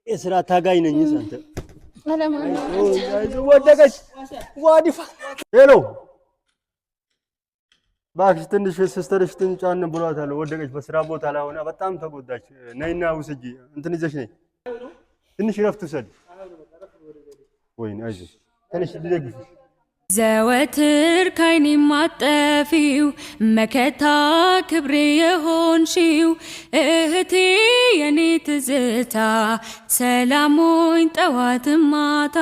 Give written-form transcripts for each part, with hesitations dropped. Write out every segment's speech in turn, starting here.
የስራ ታጋይ ነኝ አንተ ወደቀች ዋዲፋ ሄሎ ባክሽ ትንሽ ሲስተርሽ ጫን ብሏታል ወደቀች በስራ ቦታ ላይ ሆና በጣም ተጎዳች ነይና ውስጂ እንትን ይዘሽ ነይ ትንሽ ረፍት ውሰድ ወይኔ አይዞሽ ትንሽ ልደግፍ ዘወትር ካይኔ ማጠፊው መከታ ክብሬ የሆንሽው እህቴ የኔ ትዝታ ሰላሙኝ ጠዋት ማታ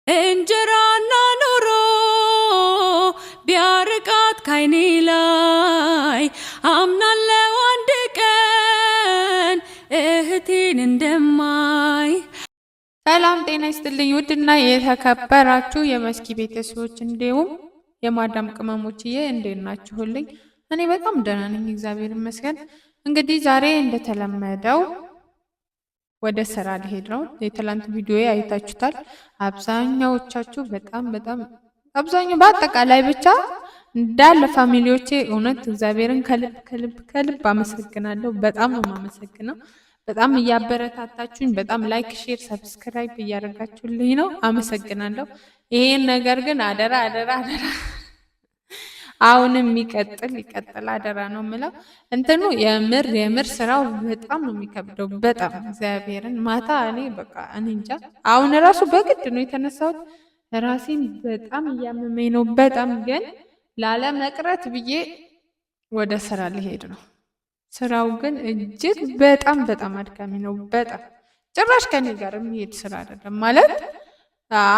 እንጀራና ኑሮ ቢያርቃት ካይኔ ላይ አምናለው አንድ ቀን እህቴን እንደማይ። ሰላም ጤና ይስጥልኝ ውድና የተከበራችሁ የመስኪ ቤተሰቦች እንዲሁም የማዳም ቅመሞችዬ እንዴት ናችሁልኝ? እኔ በጣም ደህና ነኝ እግዚአብሔር ይመስገን። እንግዲህ ዛሬ እንደተለመደው ወደ ስራ ልሄድ ነው። የትላንት ቪዲዮ አይታችሁታል። አብዛኛዎቻችሁ በጣም አብዛኛው በአጠቃላይ ብቻ እንዳለ ፋሚሊዎቼ እውነት እግዚአብሔርን ከልብ አመሰግናለሁ። በጣም ነው የማመሰግነው። በጣም እያበረታታችሁኝ በጣም ላይክ፣ ሼር፣ ሰብስክራይብ እያደረጋችሁልኝ ነው። አመሰግናለሁ። ይሄን ነገር ግን አደራ አሁንም ይቀጥል አደራ ነው የምለው። እንትኑ የምር ስራው በጣም ነው የሚከብደው። በጣም እግዚአብሔርን ማታ እኔ እንጃ አሁን ራሱ በግድ ነው የተነሳሁት። ራሴን በጣም እያመመኝ ነው። በጣም ግን ላለመቅረት ብዬ ወደ ስራ ልሄድ ነው። ስራው ግን እጅግ በጣም አድካሚ ነው። በጣም ጭራሽ ከኔ ጋር የሚሄድ ስራ አይደለም ማለት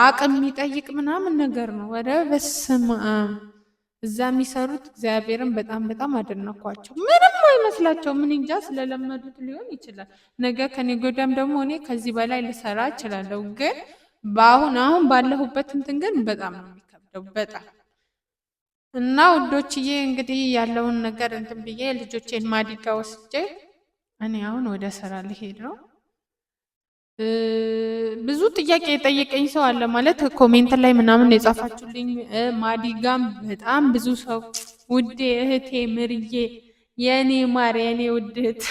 አቅም የሚጠይቅ ምናምን ነገር ነው። ወደ በስመ አብ እዛ የሚሰሩት እግዚአብሔርን በጣም አደነኳቸው። ምንም አይመስላቸው። ምን እንጃ ስለለመዱት ሊሆን ይችላል። ነገ ከኔ ጎዳም ደግሞ እኔ ከዚህ በላይ ልሰራ እችላለሁ። ግን አሁን ባለሁበት እንትን ግን በጣም ነው የሚከብደው በጣም እና ውዶችዬ እንግዲህ ያለውን ነገር እንትን ብዬ ልጆቼን ማዲጋ ወስጄ እኔ አሁን ወደ ስራ ልሄድ ነው። ብዙ ጥያቄ የጠየቀኝ ሰው አለ ማለት ኮሜንት ላይ ምናምን የጻፋችሁልኝ ማዲጋም በጣም ብዙ ሰው ውዴ እህቴ ምርዬ የኔ ማር የኔ ውድት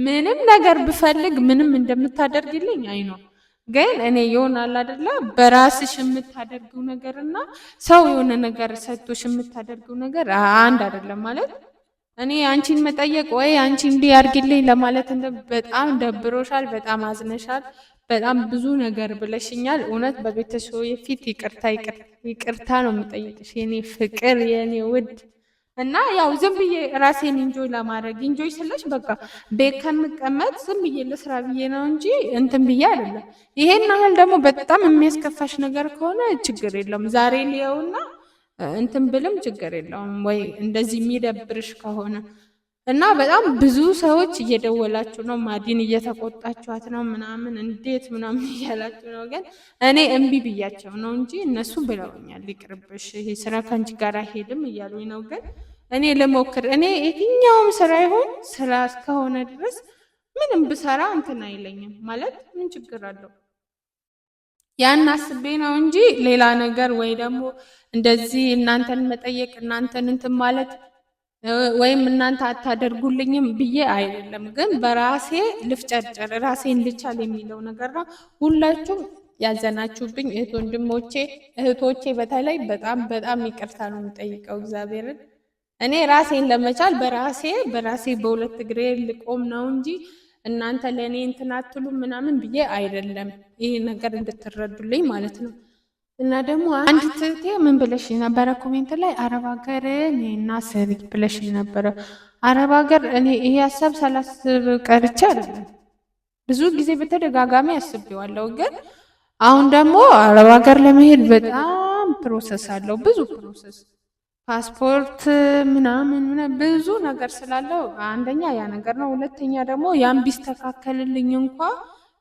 ምንም ነገር ብፈልግ ምንም እንደምታደርግልኝ አይኖር ግን እኔ ይሆናል አይደለ በራስሽ የምታደርገው ነገርና ሰው የሆነ ነገር ሰጥቶሽ የምታደርገው ነገር አንድ አይደለም ማለት እኔ አንቺን መጠየቅ ወይ አንቺ እንዲህ ያርግልኝ ለማለት በጣም ደብሮሻል፣ በጣም አዝነሻል፣ በጣም ብዙ ነገር ብለሽኛል። እውነት በቤተሰብ ፊት ይቅርታ ነው የምጠይቅሽ የኔ ፍቅር የኔ ውድ እና ያው ዝም ብዬ ራሴን ኢንጆይ ለማድረግ ኢንጆይ ስለሽ በቃ ቤት ከምቀመጥ ዝም ብዬ ለስራ ብዬ ነው እንጂ እንትን ብዬ አይደለም። ይሄን ያህል ደግሞ በጣም የሚያስከፋሽ ነገር ከሆነ ችግር የለውም ዛሬ ሊየውና እንትን ብልም ችግር የለውም ወይ እንደዚህ የሚደብርሽ ከሆነ እና በጣም ብዙ ሰዎች እየደወላችሁ ነው፣ ማዲን እየተቆጣችኋት ነው ምናምን እንዴት ምናምን እያላችሁ ነው። ግን እኔ እምቢ ብያቸው ነው እንጂ እነሱ ብለውኛል ይቅርብሽ ይሄ ስራ ከአንቺ ጋር አይሄድም እያሉኝ ነው። ግን እኔ ልሞክር። እኔ የትኛውም ስራ ይሆን ስራ እስከሆነ ድረስ ምንም ብሰራ እንትን አይለኝም ማለት ምን ችግር አለው? ያን አስቤ ነው እንጂ ሌላ ነገር ወይ ደግሞ እንደዚህ እናንተን መጠየቅ እናንተን እንትን ማለት ወይም እናንተ አታደርጉልኝም ብዬ አይደለም። ግን በራሴ ልፍጨርጨር ራሴን ልቻል የሚለው ነገር ነው። ሁላችሁም ያዘናችሁብኝ እህቶቼ በተለይ በጣም ይቅርታ ነው የምጠይቀው እግዚአብሔርን። እኔ ራሴን ለመቻል በራሴ በሁለት እግሬ ልቆም ነው እንጂ እናንተ ለእኔ እንትን አትሉም ምናምን ብዬ አይደለም። ይሄ ነገር እንድትረዱልኝ ማለት ነው። እና ደግሞ አንድ ትቴ ምን ብለሽ ነበረ ኮሜንት ላይ አረብ ሀገር እኔና ስሪ ብለሽ ነበረ። አረብ ሀገር እኔ ይሄ ሀሳብ ሳላስብ ቀርቼ አይደለም፣ ብዙ ጊዜ በተደጋጋሚ አስቤዋለሁ። ግን አሁን ደግሞ አረብ ሀገር ለመሄድ በጣም ፕሮሰስ አለው፣ ብዙ ፕሮሰስ ፓስፖርት ምናምን ብዙ ነገር ስላለው አንደኛ ያ ነገር ነው። ሁለተኛ ደግሞ ያን ቢስተካከልልኝ እንኳ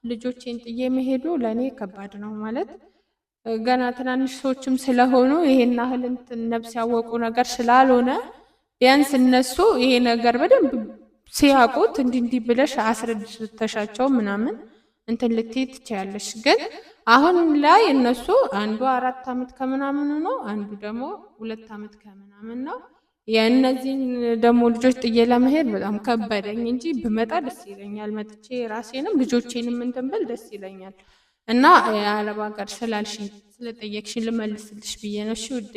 ልጆቼን ጥዬ መሄዱ ለእኔ ከባድ ነው ማለት ገና ትናንሽ ሰዎችም ስለሆኑ ይሄን ያህል እንትን ነፍስ ያወቁ ነገር ስላልሆነ ቢያንስ እነሱ ይሄ ነገር በደንብ ሲያውቁት እንዲህ ብለሽ አስረድተሻቸው ምናምን እንትን ልትይ ትችያለሽ። ግን አሁን ላይ እነሱ አንዱ 4 ዓመት ከምናምን ነው፣ አንዱ ደግሞ 2 ዓመት ከምናምን ነው። የእነዚህን ደግሞ ልጆች ጥዬ ለመሄድ በጣም ከበደኝ እንጂ ብመጣ ደስ ይለኛል። መጥቼ ራሴንም ልጆቼንም እንትን ብል ደስ ይለኛል። እና የአረብ ሀገር ስላልሽኝ ስለጠየቅሽኝ ልመልስልሽ ብዬ ነው። እሺ ውዴ፣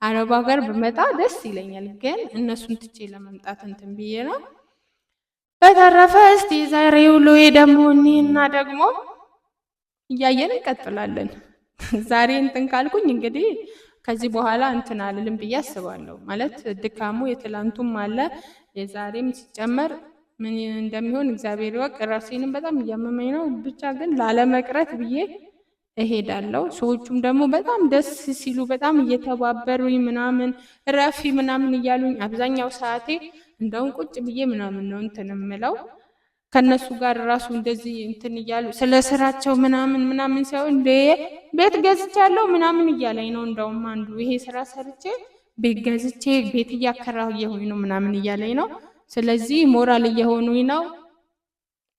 አረብ ሀገር ብመጣ ደስ ይለኛል፣ ግን እነሱን ትቼ ለመምጣት እንትን ብዬ ነው። በተረፈ እስቲ ዛሬ ውሎዬ ደግሞ እኔና ደግሞ እያየን እንቀጥላለን። ዛሬ እንትን ካልኩኝ እንግዲህ ከዚህ በኋላ እንትን አልልም ብዬ አስባለሁ። ማለት ድካሙ የትላንቱም አለ የዛሬም ሲጨመር ምን እንደሚሆን እግዚአብሔር ይወቅ። ራሴንም በጣም እያመመኝ ነው። ብቻ ግን ላለመቅረት ብዬ እሄዳለሁ። ሰዎቹም ደግሞ በጣም ደስ ሲሉ በጣም እየተባበሩኝ ምናምን ረፊ ምናምን እያሉኝ አብዛኛው ሰዓቴ እንደውም ቁጭ ብዬ ምናምን ነው እንትን የምለው ከነሱ ጋር ራሱ እንደዚህ እንትን እያሉ ስለ ስራቸው ምናምን ምናምን ሳይሆን እንደ ቤት ገዝቻለሁ ምናምን እያለኝ ነው። እንደውም አንዱ ይሄ ስራ ሰርቼ ቤት ገዝቼ ቤት እያከራየሁኝ ነው ምናምን እያለኝ ነው። ስለዚህ ሞራል እየሆኑኝ ነው።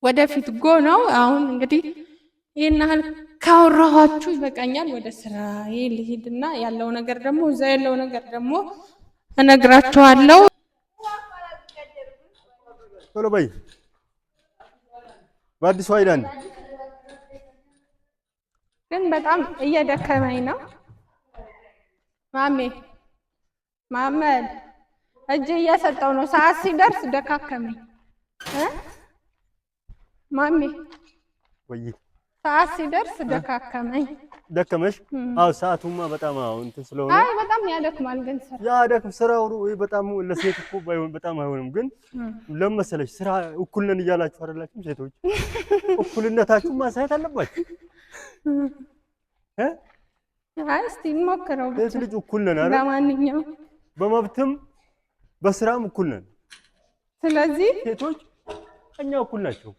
ወደፊት ጎ ነው። አሁን እንግዲህ ይህን ያህል ካወራኋችሁ ይበቃኛል። ወደ ስራዬ ልሂድና ያለው ነገር ደግሞ እዛ ያለው ነገር ደግሞ እነግራችኋለሁ። ቶሎ በይ በአዲሱ አይላንድ ግን በጣም እየደከመኝ ነው። ማሜ ማመድ እጅ እየሰጠው ነው። ሰዓት ሲደርስ ደካከመኝ። ማሜ ወይ ሰዓት ሲደርስ ደካከመኝ። ደከመሽ? አዎ ሰዓቱማ በጣም እንትን ስለሆነ አይ በጣም ያደክማል። ግን ስራ ያደክም ስራው በጣም ለሴት እኮ ባይሆን በጣም አይሆንም። ግን ለምን መሰለሽ ስራ እኩል ነን እያላችሁ አይደላችሁም? ሴቶች እኩልነታችሁን ማሳየት አለባችሁ። አይ እስቲ እንሞክረው። ሴት ልጅ እኩል ነን አይደል? ለማንኛውም በመብትም በስራም እኩል ነን። ስለዚህ ሴቶች እኛ እኩል ናቸው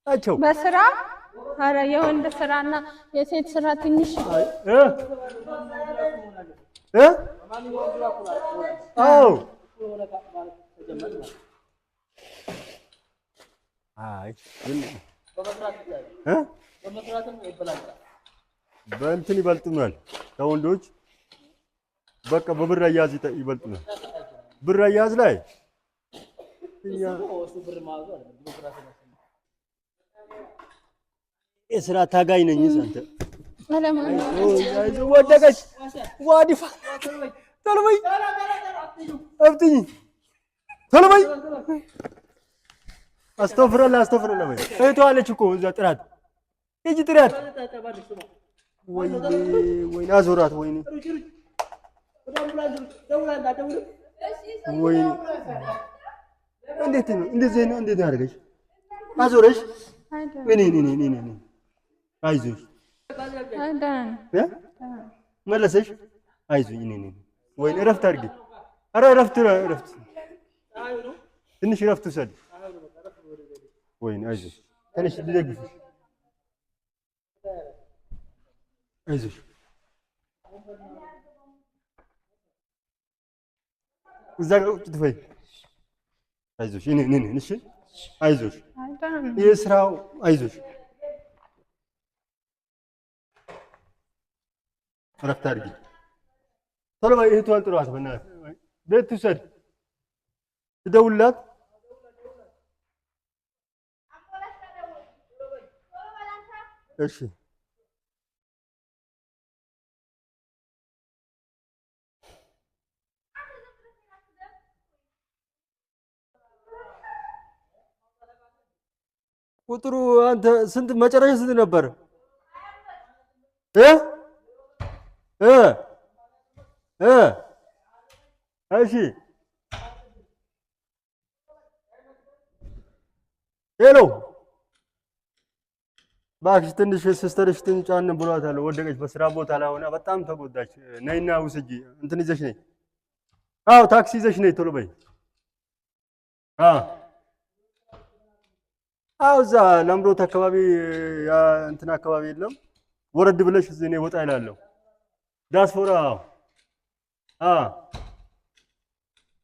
ናቸው በስራ። ኧረ የወንድ ስራና የሴት ስራ ትንሽ አዎ አይ በእንትን ይበልጡናል ከወንዶች። በቃ በብር አያያዝ ይበልጡናል። ብር አያያዝ ላይ የስራ ታጋይ ነኝ። አንተ ወደቀች ዋዲፋ ቶሎ በይ እብትኝ ቶሎ በይ። አስተፍረላ በይ። እህቷ አለች እኮ እዛ ጥራት ሂጂ ጥራት። ወይኔ አዞራት። ወይኔ ወይኔ እንዴት ነው እንደዚህ ነው? እንዴት አድርገሽ አዞረሽ? አይዞሽ መለሰሽ። አይዞኝ ወይኔ እረፍት አድርጊ። ኧረ እረፍት ትንሽ እረፍት ውሰድ። ወይኔ አይዞሽ ትንሽ ልደግፍሽ። አይዞሽ እዛ ጋር ቁጭ ትበይ። አይዞሽ እሺ አይዞሽ የስራው አይዞሽ እረፍት አድርጊ። ቶሎ በይ። እህቷን ጥሯት በእናትህ ቤት ትውሰድ። ትደውልላት። እሺ ቁጥሩ አንተ ስንት መጨረሻ ስንት ነበር? እሺ ሄሎ እባክሽ ትንሽ ሲስተርሽ ትንጫን ብሏታል። ወደቀች በስራ ቦታ ላይ ሆና በጣም ተጎዳች። ነይና ውስጂ እንትን ይዘሽ ነይ። አዎ ታክሲ ይዘሽ ነይ ቶሎ በይ። አዎ እዛ ለምሮት አካባቢ እንትን አካባቢ የለም ወረድ ብለሽ እዚህ እኔ ወጣ ይላለሁ። ዳስፖራ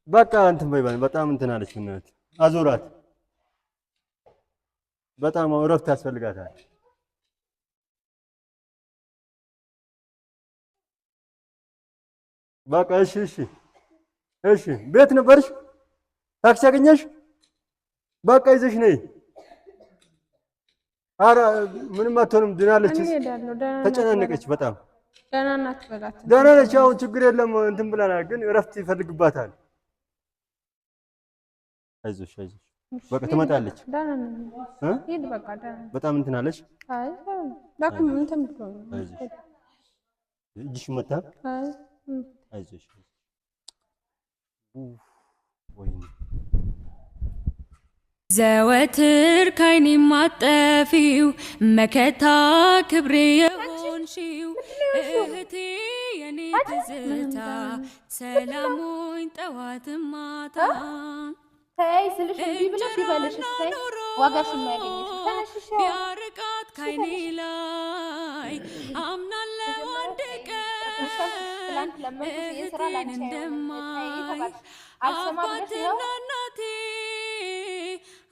በቃ እንትን በይ በጣም እንትን አለች። እናት አዞራት። በጣም እረፍት ያስፈልጋታል። በቃ እሺ፣ እሺ፣ እሺ። ቤት ነበርሽ? ታክሲ አገኘሽ? በቃ ይዘሽ ነይ። ኧረ ምንም አትሆንም፣ ድናለች። ተጨናነቀች በጣም። ደህና ናት በላት። ደህና ነች። አሁን ችግር የለም እንትን ብለናል፣ ግን እረፍት ይፈልግባታል። አይዞሽ፣ አይዞሽ። በቃ ትመጣለች። ሂድ በቃ ደህና። በጣም እንትን አለች። አይ ዳክም እንትን ብሎ አይዞሽ። እጅሽ መታ። አይዞሽ። ወይኔ ዘወትር ካይኔ ማጠፊው መከታ ክብሬ የሆንሽው እህቴ የኔ ትዝታ ሰላሙኝ ጠዋት ማታ ተይ ስልሽ እንቢ ብለሽ ይበልሽ እሰይ ዋጋሽ የሚያገኝሽ ተነሽሽ ቢያርቃት ካይኔ ላይ አምናለሁ አንድ ቀን እህቴን እንደማይ አባትና እናቴ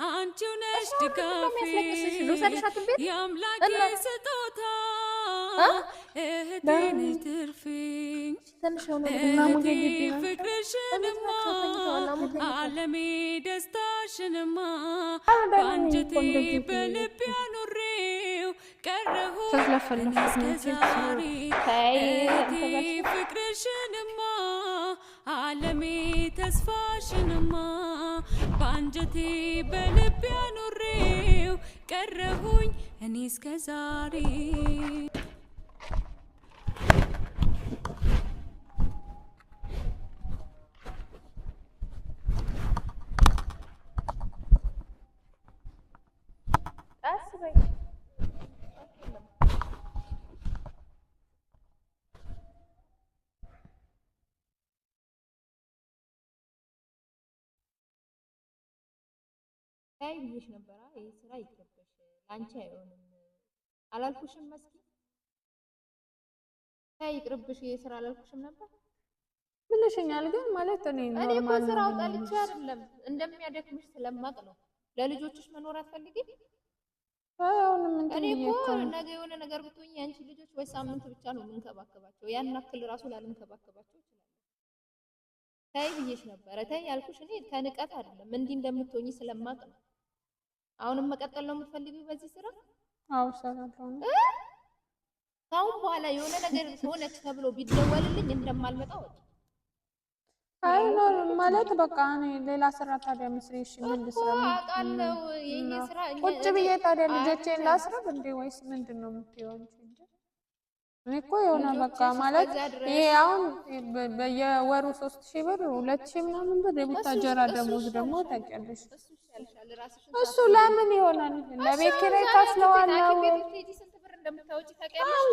አንቺው ነሽ ድጋፌ የአምላኬ ስጦታ እህቴ ነሽ ትርፌ እህቴ ፍቅርሽንማ ዓለሜ ደስታሽንማ በአንጀቴ በልቤ አኑሬው ቀረሁኝ እስከ ዛሬ እህቴ ፍቅርሽንማ ዓለሜ ተስፋሽንማ በአንጀቴ በልቤ አኑሬው ቀረሁኝ እኔ እስከ ዛሬ። ታይ ብዬሽ ነበራ። ይሄ ስራ ይቅርብሽ፣ ላንቺ አይሆንም አላልኩሽም? መስኪ ታይ ይቅርብሽ፣ ይሄ ስራ አላልኩሽም ነበር ብለሽኛል። ግን ማለት እኔ እኮ ስራው ጠልቼ አይደለም እንደሚያደክምሽ ስለማቅ ነው። ለልጆችሽ መኖር አትፈልጊም? እኔ እኮ ነገ የሆነ ነገር ብትሆኝ ያንቺ ልጆች ወይ ሳምንት ብቻ ነው የምንከባከባቸው፣ ያን አክል ራሱ ላልንከባከባቸው ይችላል። ታይ ብዬሽ ነበረ። ታይ ያልኩሽ እኔ ከንቀት አይደለም እንዲህ እንደምትሆኝ ስለማቅ ነው። አሁንም መቀጠል ነው የምትፈልጊው በዚህ ስራ? አዎ ሰራው። ካሁን በኋላ የሆነ ነገር ሆነች ተብሎ ቢደወልልኝ እንደማልመጣ ወጥ አይ ነው ማለት በቃ እኔ ሌላ ስራ ታዲያ መስሪ። እሺ ምን ልስራ? አውቃለሁ የኛ ስራ ቁጭ ብዬ ታዲያ ልጆቼን ላስረብ እንዴ ወይስ ምንድነው የምትይው አንቺ? እኔ እኮ የሆነ በቃ ማለት ይሄ አሁን በየወሩ 3000 ብር 2000 ምናምን ብር የቡታጀራ ደሞዝ ደግሞ ታውቂያለሽ። እሱ ለምን ይሆናል? ለቤት ኪራይ ካስለዋለው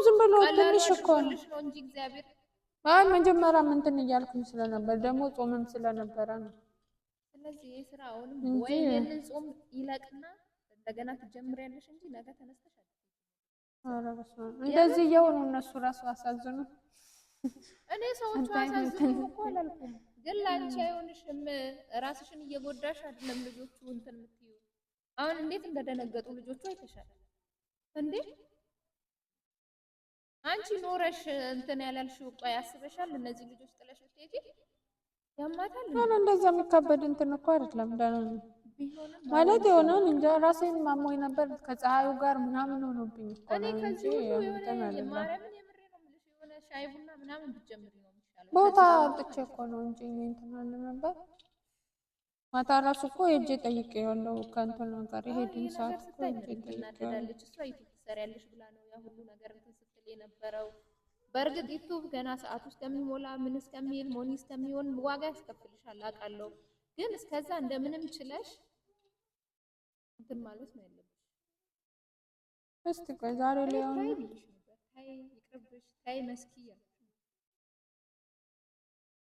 ዝም ብሎ ትንሽ እኮ ነው እንጂ እግዚአብሔር አይ መጀመሪያ እንትን እያልኩኝ ስለነበር ደግሞ ጾምም ስለነበረ ነው። ስለዚህ ይሄ ስራ አሁንም ወይ የንን ጾም ይለቅና እንደገና ትጀምሪያለሽ እንጂ ነገ ተነስተሽ እንደዚህ እየሆኑ እነሱ ራሱ አሳዝኑ። እኔ ሰዎቹ አሳዝኑ እኮ አላልኩም፣ ግን ላንቺ አይሆንሽም። ራስሽን እየጎዳሽ አይደለም ልጆቹ እንትን የምትይው። አሁን እንዴት እንደደነገጡ ልጆቹ አይተሻል እንዴ? አንቺ ኖረሽ እንትን ያላልሽው ቆይ አስበሻል? እነዚህ ልጆች ጥለሽ ብትሄጂ ያማታል። እንደዛ የሚካበድ እንትን እኮ አይደለም ደህና ነው ማለት የሆነን እንጃ ራሴን ማሞኝ ነበር ከፀሐዩ ጋር ምናምን ሆኖብኝ እኮ ነው እንጂ እንትን ማርያምን የምሬ ነው የምልሽ። የሆነ ሻይ ቡና ምናምን ብትጀምሪ ነው የሚሻለው። ቦታ አጥቼ እኮ ነው እንጂ እንትን አለ ነበር። ማታ ራሱ እኮ ሄጄ ጠይቄዋለሁ ከእንትን ጋር የሄድን ሰዓት እኮ ሄጄ ጠይቄዋለሁ። እሷ ዩቲዩብ ትሰሪያለሽ ብላ ነው ያ ሁሉ ነገር እንትን ስትል የነበረው። በእርግጥ ዩቲዩብ ገና ሰዓት ውስጥ ከሚሞላ ምን እስከሚል ሞኒ እስከሚሆን ዋጋ ያስከፍልሻል አውቃለሁ። ግን እስከዛ እንደምንም ችለሽ እንትን ማለት ነው ያለብሽ። እስቲ ቆይ ዛሬ ላይ አሁን ታይ ይቅርብሽ፣ ታይ መስኪ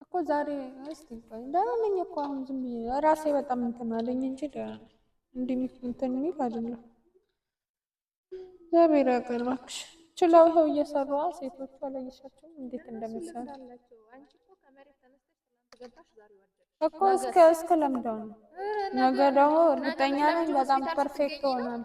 እኮ ዛሬ እስቲ ቆይ ደህና ነኝ እኮ አሁን ዝም ብዬ ራሴ በጣም እንትን አለኝ እንጂ እንዲህ እንትን የሚል አይደለም። እግዚአብሔር ያውቃል እባክሽ። ችለው ይኸው እየሰሩ ሴቶቹ አላየሻቸውም እንዴት እንደሚሰሩ እኮ እስከ ለምደው ነው። ነገ ደግሞ እርግጠኛ ነኝ በጣም ፐርፌክት ሆናል።